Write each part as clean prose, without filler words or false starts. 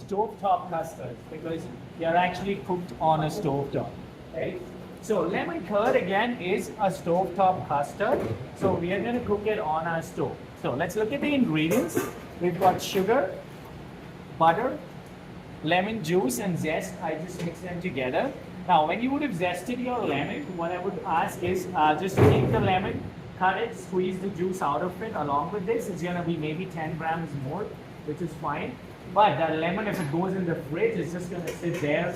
stovetop custards because they're actually cooked on a stovetop. Okay? So lemon curd again is a stovetop custard. So we are going to cook it on our stove. So let's look at the ingredients. We've got sugar, butter, lemon juice and zest. I just mix them together. Now, when you would have zested your lemon, what I would ask is just take the lemon, cut it, squeeze the juice out of it. Along with this, it's going to be maybe 10 grams more, which is fine. But the lemon, if it goes in the fridge, it's just going to sit there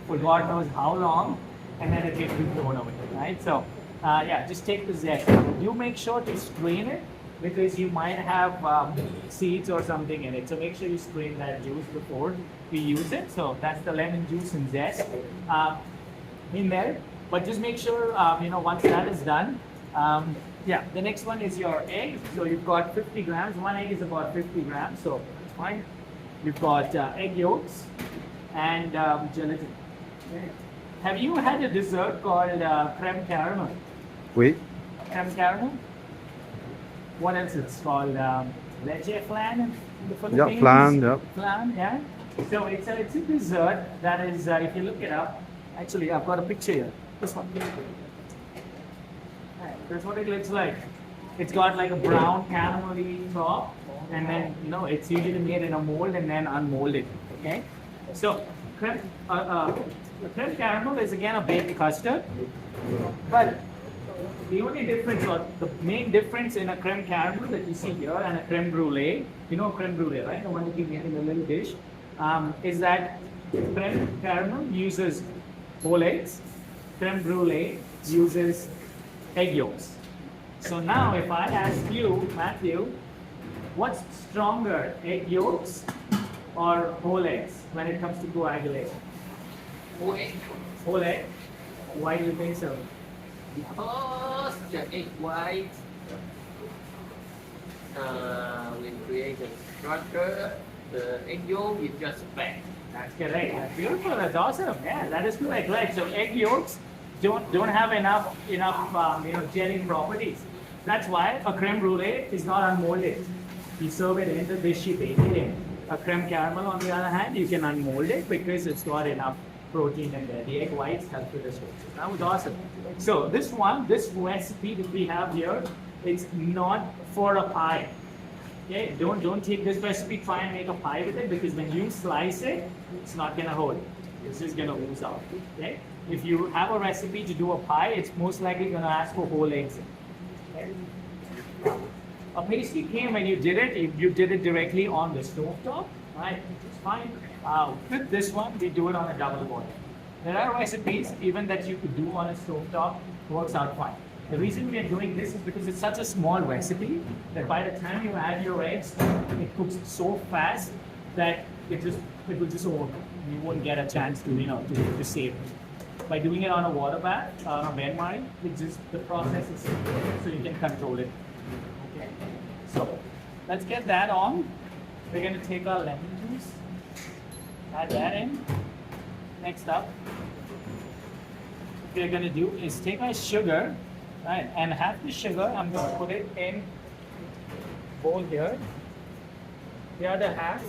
for God knows how long, and then it gets thrown away, right? So, yeah, just take the zest. You make sure to strain it because you might have seeds or something in it. So make sure you strain that juice before we use it. So that's the lemon juice and zest in there. But just make sure, once that is done, yeah, the next one is your egg. So you've got 50 grams. One egg is about 50 grams, so that's fine. You've got egg yolks and gelatin. Okay. Have you had a dessert called creme caramel? Oui. Creme caramel? What else it's called? Leche flan in the Philippines? Yeah, flan, yeah. Flan, yeah. So it's a dessert that is, if you look it up, actually I've got a picture here. This one. That's what it looks like. It's got like a brown caramel-y top, and then it's usually made in a mold and then unmolded. Okay. So creme caramel is again a baked custard, but the only difference, or the main difference in a creme caramel that you see here and a creme brulee, creme brulee, right? The one that you get in a little dish, is that creme caramel uses whole eggs, creme brulee uses egg yolks. So now if I ask you, Matthew, what's stronger, egg yolks or whole eggs when it comes to coagulation? Whole egg. Whole egg? Why do you think so? Because the egg white will create a structure. The egg yolk is just fat. That's correct. That's beautiful. That's awesome. Yeah, that is correct. Right. So egg yolks don't have enough gelling properties. That's why a creme brulee is not unmolded. You serve it in the dish, you bake it in. A creme caramel, on the other hand, you can unmold it because it's got enough protein in there. The egg whites help with this process. That was awesome. So this recipe that we have here, it's not for a pie. Okay, don't take this recipe, try and make a pie with it because when you slice it, it's not gonna hold. It's just gonna ooze out. Okay? If you have a recipe to do a pie, it's most likely gonna ask for whole eggs. Okay? A pastry came when you did it, if you did it directly on the stovetop, right? It's fine. With this one, we do it on a double boil. There are recipes even that you could do on a stovetop, works out fine. The reason we are doing this is because it's such a small recipe that by the time you add your eggs, it cooks so fast that it will just overcook. You won't get a chance to save it. By doing it on a water bath, on a bain-marie, the process is simple, so you can control it. Okay. So let's get that on. We're going to take our lemon juice, add that in. Next up, what we're going to do is take our sugar, right, and half the sugar, I'm going to put it in bowl here. The other half,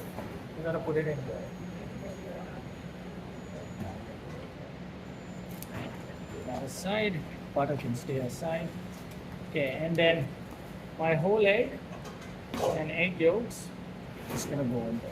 we're going to put it in there. That aside, butter can stay aside. Okay, and then my whole egg and egg yolks is going to go in there.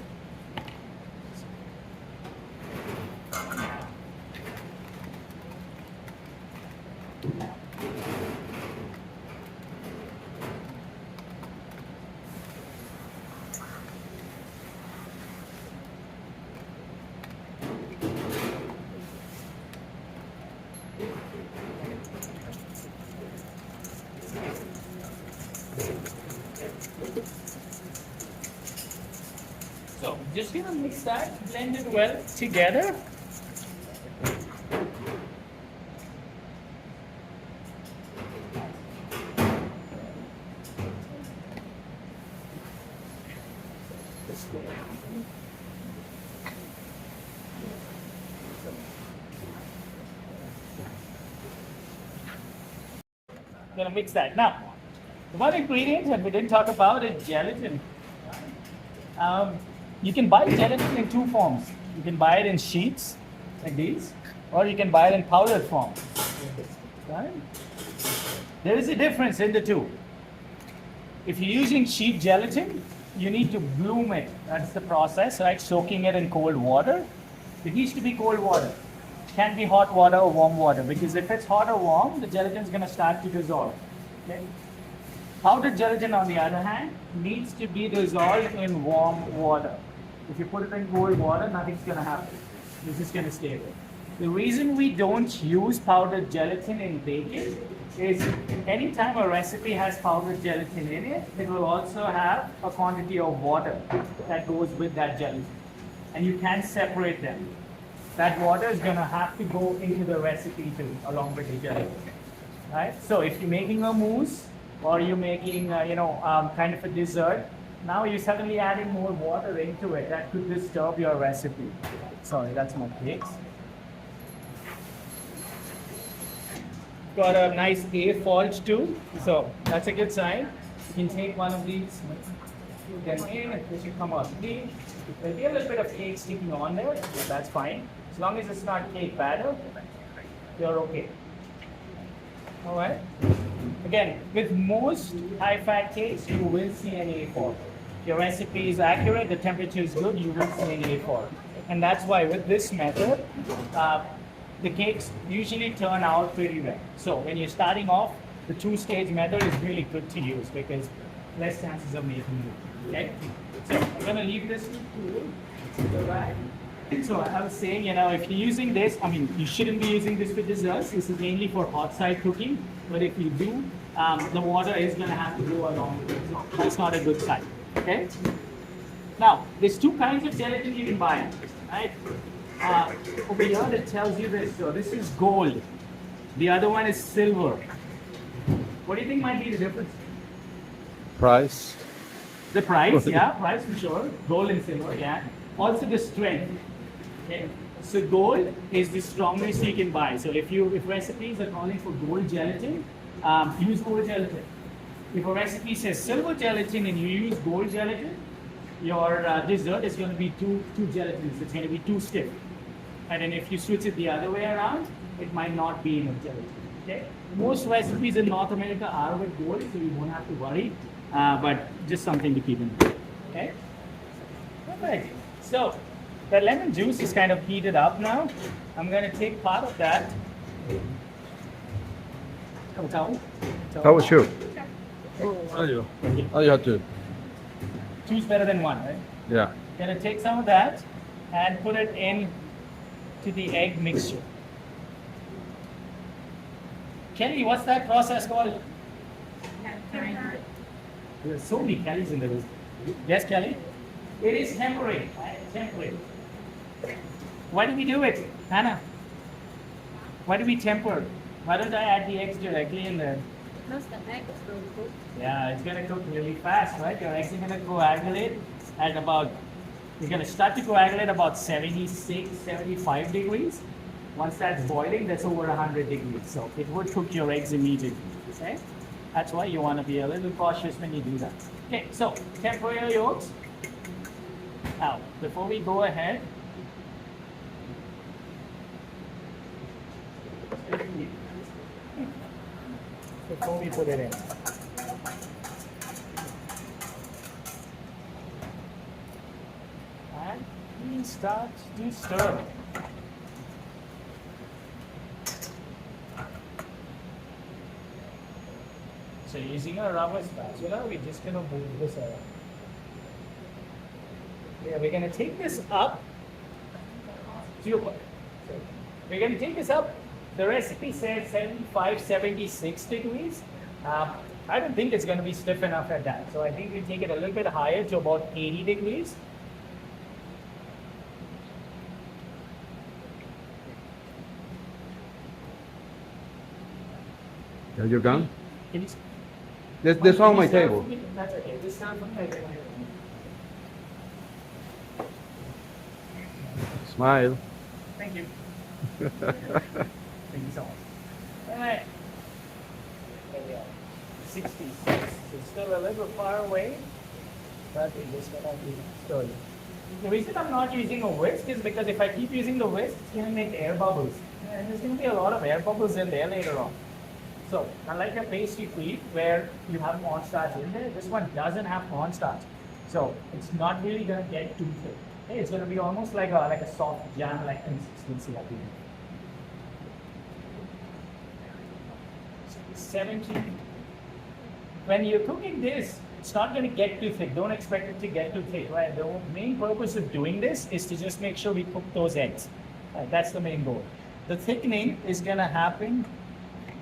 So just gonna mix that, blend it well together. Gonna mix that. Now, the one ingredient that we didn't talk about is gelatin. You can buy gelatin in two forms. You can buy it in sheets like these, or you can buy it in powdered form. Right? There is a difference in the two. If you're using sheet gelatin, you need to bloom it. That's the process, right? Soaking it in cold water. It needs to be cold water. Can't be hot water or warm water, because if it's hot or warm, the gelatin is going to start to dissolve. Okay? Powdered gelatin, on the other hand, needs to be dissolved in warm water. If you put it in cold water, nothing's going to happen. It's just going to stay there. The reason we don't use powdered gelatin in baking is anytime a recipe has powdered gelatin in it, it will also have a quantity of water that goes with that gelatin. And you can't separate them. That water is going to have to go into the recipe too, along with the gelatin. Right? So if you're making a mousse, or you're making, kind of a dessert, now you're suddenly adding more water into it. That could disturb your recipe. Sorry, that's my cakes. Got a nice A fault too, so that's a good sign. You can take one of these, put them in, and it should come out clean. There'll be a little bit of cake sticking on there, but that's fine. As long as it's not cake batter, you're okay. All right. Again, with most high-fat cakes, you will see an A fault. Your recipe is accurate, the temperature is good, you will see an A fault. And that's why with this method, the cakes usually turn out pretty well. So when you're starting off, the two-stage method is really good to use because less chances of making it. Okay? So I'm gonna leave this to cool. Right. So I was saying, if you're using this, you shouldn't be using this for desserts. This is mainly for hot side cooking. But if you do, the water is gonna have to go along with it. So that's not a good sign. Okay? Now, there's two kinds of gelatin you can buy. Right? Over here it tells you this. So this is gold. The other one is silver. What do you think might be the difference? Price. The price, yeah, price for sure. Gold and silver, yeah. Also the strength. Okay. So gold is the strongest you can buy. So if recipes are calling for gold gelatin, use gold gelatin. If a recipe says silver gelatin and you use gold gelatin, your dessert is going to be too gelatinous. It's going to be too stiff. And then if you switch it the other way around, it might not be enough gelatin. Okay. Most recipes in North America are with gold, so you won't have to worry. But just something to keep in mind. Okay. Perfect. So the lemon juice is kind of heated up now. I'm going to take part of that. How was you? Oh, you had to. Two's better than one, right? Yeah. Going to take some of that and put it in to the egg mixture. Kelly, what's that process called? There's so many Kellys in the room. Yes, Kelly? It is tempering. Right? Tempering. Why do we do it, Hannah? Why do we temper? Why don't I add the eggs directly in there? Because the egg is going to cook. Yeah, it's going to cook really fast, right? Your eggs are going to coagulate at about, it's going to start to coagulate about 76, 75 degrees. Once that's boiling, that's over 100 degrees. So it would cook your eggs immediately. Okay? That's why you want to be a little cautious when you do that. Okay, so temper your yolks. Now, before we go ahead, before we put it in. And we start to stir. So using a rubber spatula, we're just going to move this around. Yeah, we're going to take this up. We're going to take this up. The recipe says 75, 76 degrees. I don't think it's going to be stiff enough at that. So I think we take it a little bit higher to about 80 degrees. Are you done? Can you There's on my table. That's okay. This time for me. Smile. Thank you. Thank you so much. All right. There we are. 66. It's still a little far away, but it is going to be slowly. The reason I'm not using a whisk is because if I keep using the whisk, it's going to make air bubbles. And there's going to be a lot of air bubbles in there later on. So, unlike a pastry treat where you have cornstarch in there, this one doesn't have cornstarch. So, it's not really going to get too thick. Okay, it's going to be almost like a soft jam-like consistency at the end. 17. When you're cooking this, it's not going to get too thick. Don't expect it to get too thick. Right? The main purpose of doing this is to just make sure we cook those eggs. Right? That's the main goal. The thickening is going to happen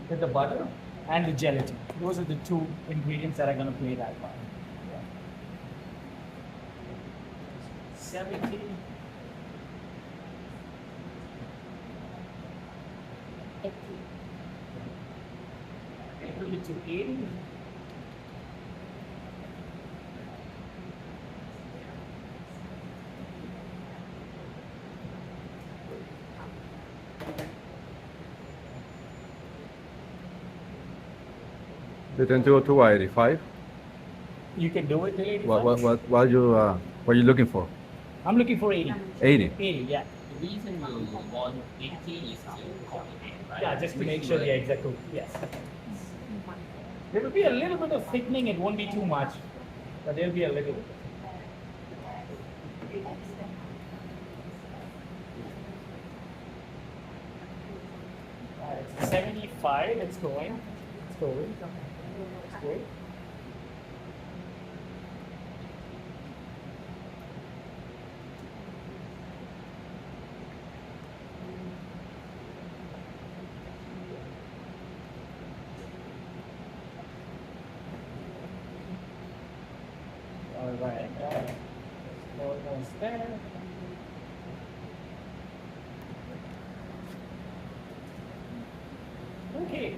with the butter and the gelatin. Those are the two ingredients that are going to play that part. 70. 80 to 80. You can do it to 85. You can do it till 85. What are you looking for? I'm looking for 80. 80. 80, yeah. The reason you want 80 is to complicate, right? Yeah, just to make sure the eggs are cooked. Yes. There will be a little bit of thickening. It won't be too much, but there'll be a little bit. It's 75. It's going. It's going. It's going. All right. Almost there. Okay.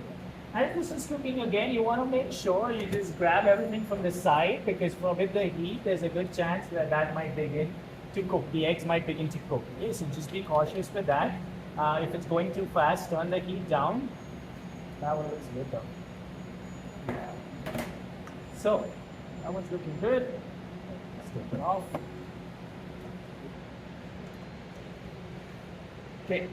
As this is cooking again, you want to make sure you just grab everything from the side because with the heat, there's a good chance that that might begin to cook. The eggs might begin to cook. Okay, so just be cautious with that. If it's going too fast, turn the heat down. That one looks good though. So, that one's looking good. Let's take it off. Okay.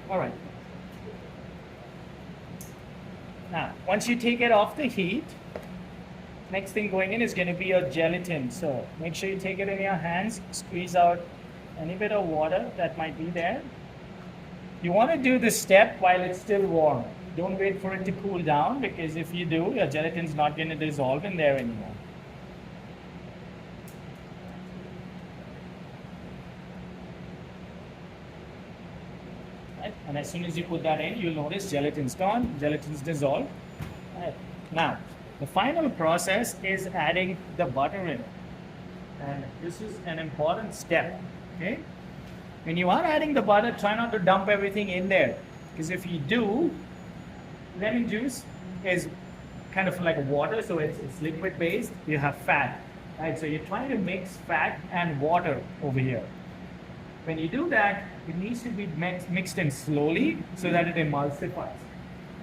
All right. Now, once you take it off the heat, next thing going in is going to be your gelatin. So make sure you take it in your hands, squeeze out any bit of water that might be there. You want to do this step while it's still warm. Don't wait for it to cool down because if you do, your gelatin's not going to dissolve in there anymore. Right. And as soon as you put that in, you'll notice gelatin's gone, gelatin's dissolved. Right. Now, the final process is adding the butter in. And this is an important step. Okay? When you are adding the butter, try not to dump everything in there. Because if you do, lemon juice is kind of like water, so it's liquid based. You have fat. Right? So you're trying to mix fat and water over here. When you do that, it needs to be mixed in slowly so that it emulsifies.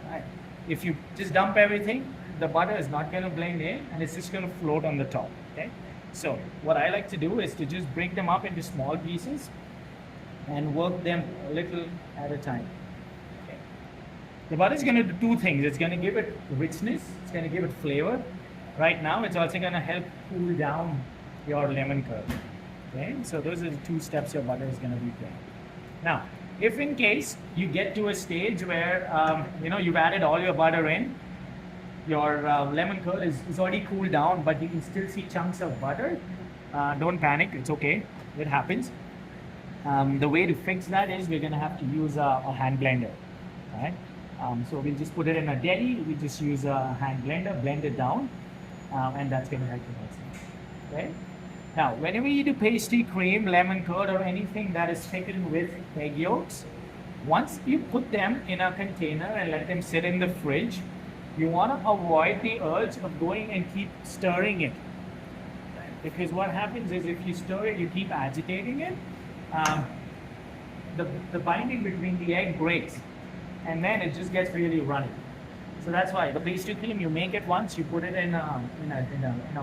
Right? If you just dump everything, the butter is not going to blend in and it's just going to float on the top. Okay? So what I like to do is to just break them up into small pieces and work them a little at a time. Okay? The butter is going to do two things. It's going to give it richness. It's going to give it flavor. Right now, it's also going to help cool down your lemon curd. Okay, so those are the two steps your butter is going to be playing. Now, if in case you get to a stage where you've added all your butter in, your lemon curd is already cooled down, but you can still see chunks of butter, don't panic, it's okay, it happens. The way to fix that is we're going to have to use a hand blender. Right? So we'll just put it in a deli, we just use a hand blender, blend it down, and that's going to help you. Okay? Now, whenever you do pastry, cream, lemon curd, or anything that is thickened with egg yolks, once you put them in a container and let them sit in the fridge, you want to avoid the urge of going and keep stirring it. Because what happens is if you stir it, you keep agitating it, the binding between the egg breaks, and then it just gets really runny. So that's why the pastry cream, you make it once, you put it in a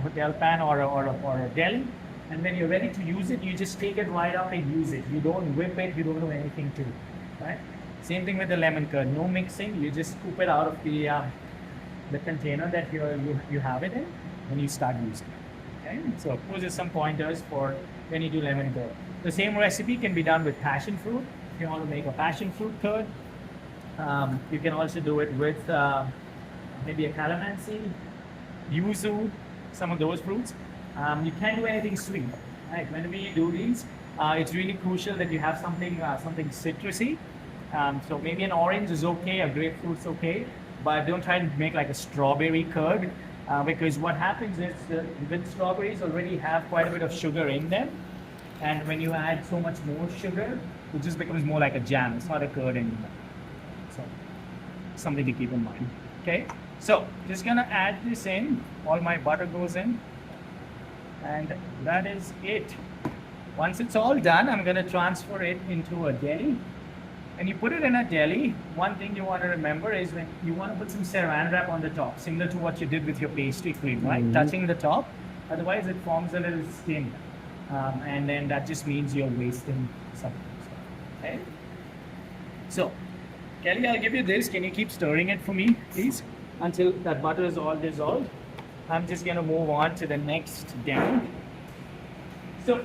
hotel pan or a deli, and when you're ready to use it, you just take it right out and use it. You don't whip it, you don't do anything to it, right? Same thing with the lemon curd, no mixing, you just scoop it out of the container that you have it in, and you start using it. Okay, so those are some pointers for when you do lemon curd. The same recipe can be done with passion fruit. If you want to make a passion fruit curd, you can also do it with maybe a calamansi, yuzu, some of those fruits. You can't do anything sweet. Right? When we do these, it's really crucial that you have something citrusy. So maybe an orange is okay, a grapefruit's okay, but don't try to make like a strawberry curd because what happens is with strawberries already have quite a bit of sugar in them, and when you add so much more sugar, it just becomes more like a jam. It's not a curd anymore. So something to keep in mind. Okay, so just gonna add this in. All my butter goes in, and that is it. Once it's all done, I'm gonna transfer it into a deli. And you put it in a deli, one thing you want to remember is when you want to put some saran wrap on the top, similar to what you did with your pastry cream, right? Touching the top, otherwise it forms a little skin. And then that just means you're wasting something. Okay? So, Kelly, I'll give you this. Can you keep stirring it for me, please? Until that butter is all dissolved. I'm just going to move on to the next deli. So,